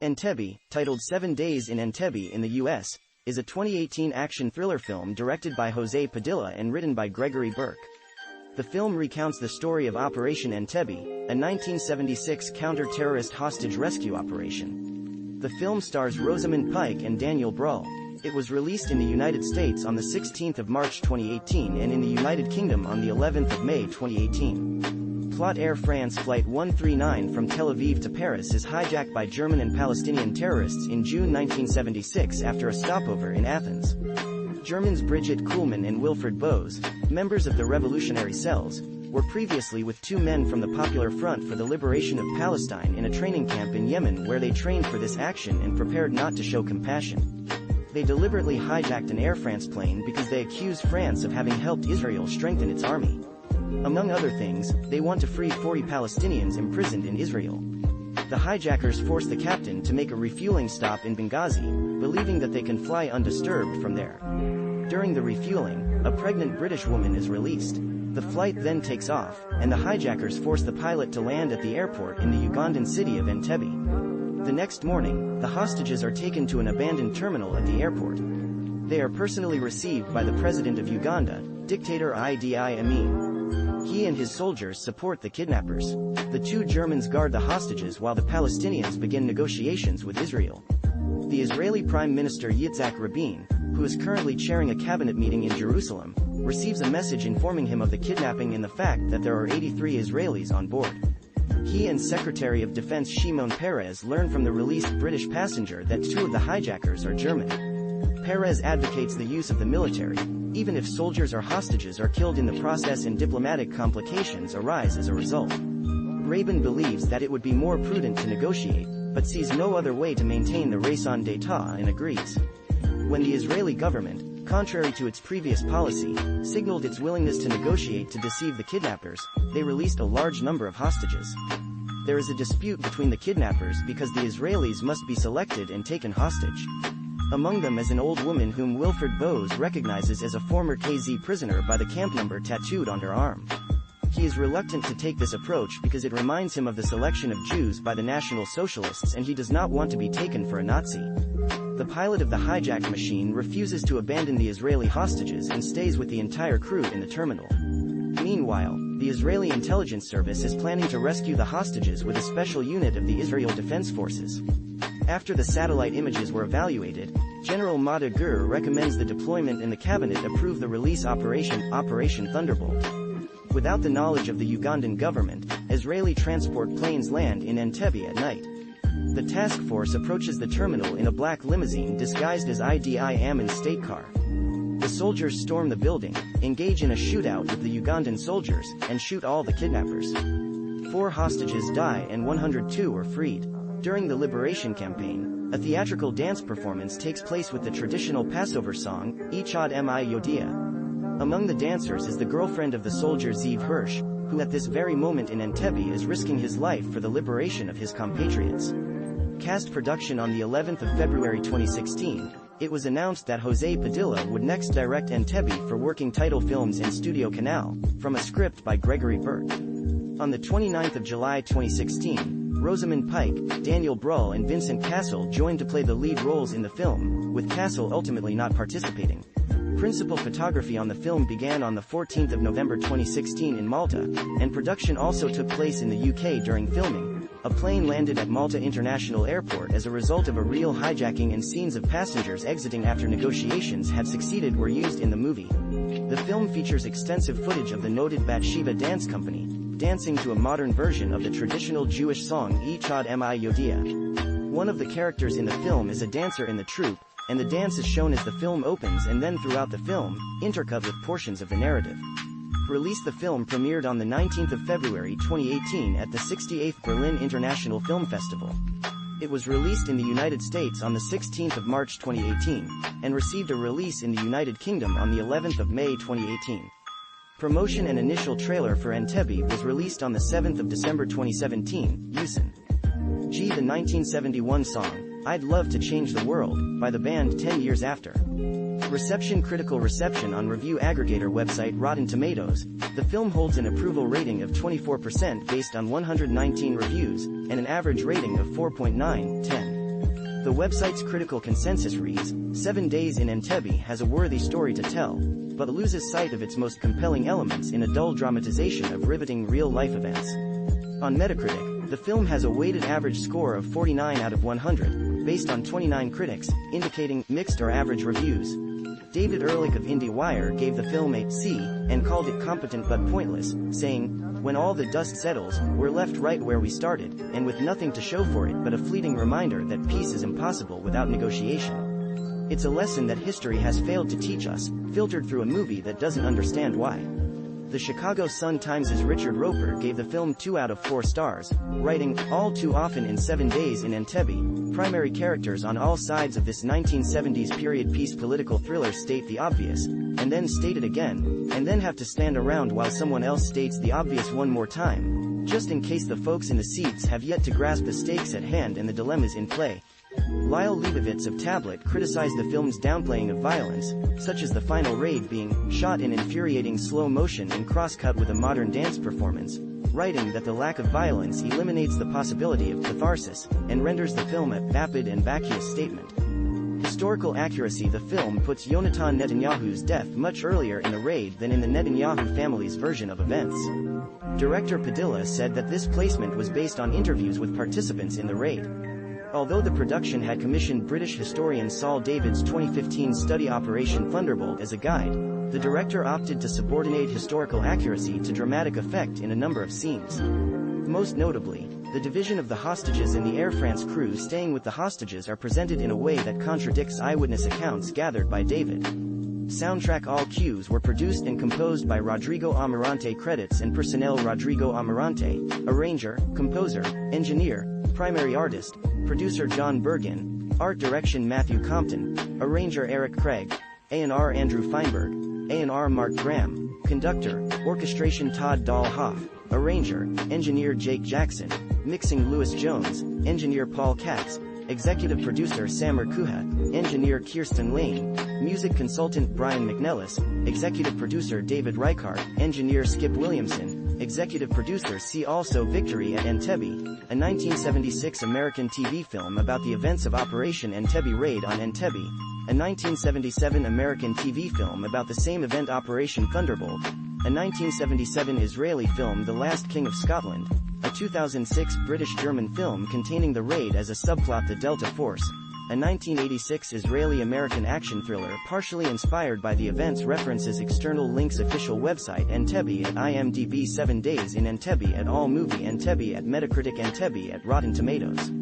Entebbe, titled 7 Days in Entebbe in the U.S., is a 2018 action thriller film directed by Jose Padilla and written by Gregory Burke. The film recounts the story of Operation Entebbe, a 1976 counter-terrorist hostage rescue operation. The film stars Rosamund Pike and Daniel Bruhl. It was released in the United States on the 16th of March 2018 and in the United Kingdom on the 11th of May 2018. Plot: Air France Flight 139 from Tel Aviv to Paris is hijacked by German and Palestinian terrorists in June 1976 after a stopover in Athens. Germans Brigitte Kuhlmann and Wilfried Bose, members of the revolutionary cells, were previously with two men from the Popular Front for the Liberation of Palestine in a training camp in Yemen where they trained for this action and prepared not to show compassion. They deliberately hijacked an Air France plane because they accused France of having helped Israel strengthen its army. Among other things, they want to free 40 Palestinians imprisoned in Israel. The hijackers force the captain to make a refueling stop in Benghazi, believing that they can fly undisturbed from there. During the refueling, a pregnant British woman is released. The flight then takes off, and the hijackers force the pilot to land at the airport in the Ugandan city of Entebbe. The next morning, the hostages are taken to an abandoned terminal at the airport. They are personally received by the president of Uganda, dictator Idi Amin. He and his soldiers support the kidnappers. The two Germans guard the hostages while the Palestinians begin negotiations with Israel. The Israeli Prime Minister Yitzhak Rabin, who is currently chairing a cabinet meeting in Jerusalem, receives a message informing him of the kidnapping and the fact that there are 83 Israelis on board. He and Secretary of Defense Shimon Peres learn from the released British passenger that two of the hijackers are German. Peres advocates the use of the military, even if soldiers or hostages are killed in the process and diplomatic complications arise as a result. Rabin believes that it would be more prudent to negotiate, but sees no other way to maintain the raison d'etat and agrees. When the Israeli government, contrary to its previous policy, signaled its willingness to negotiate to deceive the kidnappers, they released a large number of hostages. There is a dispute between the kidnappers because the Israelis must be selected and taken hostage. Among them is an old woman whom Wilfried Bose recognizes as a former KZ prisoner by the camp number tattooed on her arm. He is reluctant to take this approach because it reminds him of the selection of Jews by the National Socialists and he does not want to be taken for a Nazi. The pilot of the hijacked machine refuses to abandon the Israeli hostages and stays with the entire crew in the terminal. Meanwhile, the Israeli intelligence service is planning to rescue the hostages with a special unit of the Israel Defense Forces. After the satellite images were evaluated, General Mata Gur recommends the deployment and the cabinet approve the release Operation Thunderbolt. Without the knowledge of the Ugandan government, Israeli transport planes land in Entebbe at night. The task force approaches the terminal in a black limousine disguised as Idi Amin's state car. The soldiers storm the building, engage in a shootout with the Ugandan soldiers, and shoot all the kidnappers. 4 hostages die and 102 are freed. During the liberation campaign, a theatrical dance performance takes place with the traditional Passover song, Echad Mi Yodia. Among the dancers is the girlfriend of the soldier Ziv Hirsch, who at this very moment in Entebbe is risking his life for the liberation of his compatriots. Cast production on the 11th of February 2016, it was announced that Jose Padilla would next direct Entebbe for working title films in Studio Canal, from a script by Gregory Burke. On the 29th of July 2016, Rosamund Pike, Daniel Bruhl and Vincent Cassel joined to play the lead roles in the film, with Cassel ultimately not participating. Principal photography on the film began on the 14th of November 2016 in Malta, and production also took place in the UK during filming. A plane landed at Malta International Airport as a result of a real hijacking and scenes of passengers exiting after negotiations had succeeded were used in the movie. The film features extensive footage of the noted Bathsheba Dance Company, dancing to a modern version of the traditional Jewish song Echad Mi Yodia. One of the characters in the film is a dancer in the troupe, and the dance is shown as the film opens and then throughout the film, intercut with portions of the narrative. The film premiered on the 19th of February 2018 at the 68th Berlin International Film Festival. It was released in the United States on the 16th of March 2018, and received a release in the United Kingdom on the 11th of May 2018. Promotion and initial trailer for Entebbe was released on the 7th of December 2017, Usan. The 1971 song, I'd Love to Change the World, by the band 10 years after. Critical reception on review aggregator website Rotten Tomatoes, the film holds an approval rating of 24% based on 119 reviews, and an average rating of 4.9/10. The website's critical consensus reads, 7 Days in Entebbe has a worthy story to tell, but loses sight of its most compelling elements in a dull dramatization of riveting real-life events. On Metacritic, the film has a weighted average score of 49 out of 100, based on 29 critics, indicating mixed or average reviews. David Ehrlich of IndieWire gave the film a C, and called it competent but pointless, saying, "When all the dust settles, we're left right where we started, and with nothing to show for it but a fleeting reminder that peace is impossible without negotiation. It's a lesson that history has failed to teach us, filtered through a movie that doesn't understand why." The Chicago Sun-Times' Richard Roper gave the film 2 out of 4 stars, writing, "All too often in 7 Days in Entebbe, primary characters on all sides of this 1970s period piece political thriller state the obvious, and then state it again, and then have to stand around while someone else states the obvious one more time, just in case the folks in the seats have yet to grasp the stakes at hand and the dilemmas in play." Lyle Leibovitz of Tablet criticized the film's downplaying of violence, such as the final raid being shot in infuriating slow motion and cross-cut with a modern dance performance, writing that the lack of violence eliminates the possibility of catharsis, and renders the film a vapid and vacuous statement. Historical accuracy: the film puts Yonatan Netanyahu's death much earlier in the raid than in the Netanyahu family's version of events. Director Padilla said that this placement was based on interviews with participants in the raid. Although the production had commissioned British historian Saul David's 2015 study Operation Thunderbolt as a guide, the director opted to subordinate historical accuracy to dramatic effect in a number of scenes. Most notably, the division of the hostages and the Air France crew staying with the hostages are presented in a way that contradicts eyewitness accounts gathered by David. Soundtrack: all cues were produced and composed by Rodrigo Amarante. Credits and personnel: Rodrigo Amarante, arranger, composer, engineer, primary artist, producer John Bergen, art direction Matthew Compton, arranger Eric Craig, A&R Andrew Feinberg, A&R Mark Graham, conductor, orchestration Todd Dahl-Hoff, arranger, engineer Jake Jackson, mixing Lewis Jones, engineer Paul Katz, executive producer Samer Kuha, engineer Kirsten Lane, music consultant Brian McNellis, executive producer David Reichardt, engineer Skip Williamson, executive producer. See also Victory at Entebbe, a 1976 American TV film about the events of Operation Entebbe. Raid on Entebbe, a 1977 American TV film about the same event. Operation Thunderbolt, a 1977 Israeli film. The Last King of Scotland, a 2006 British-German film containing the raid as a subplot. The Delta Force, a 1986 Israeli-American action thriller partially inspired by the events. References: external links: official website Entebbe at IMDb, 7 Days in Entebbe at AllMovie, Entebbe at Metacritic, Entebbe at Rotten Tomatoes.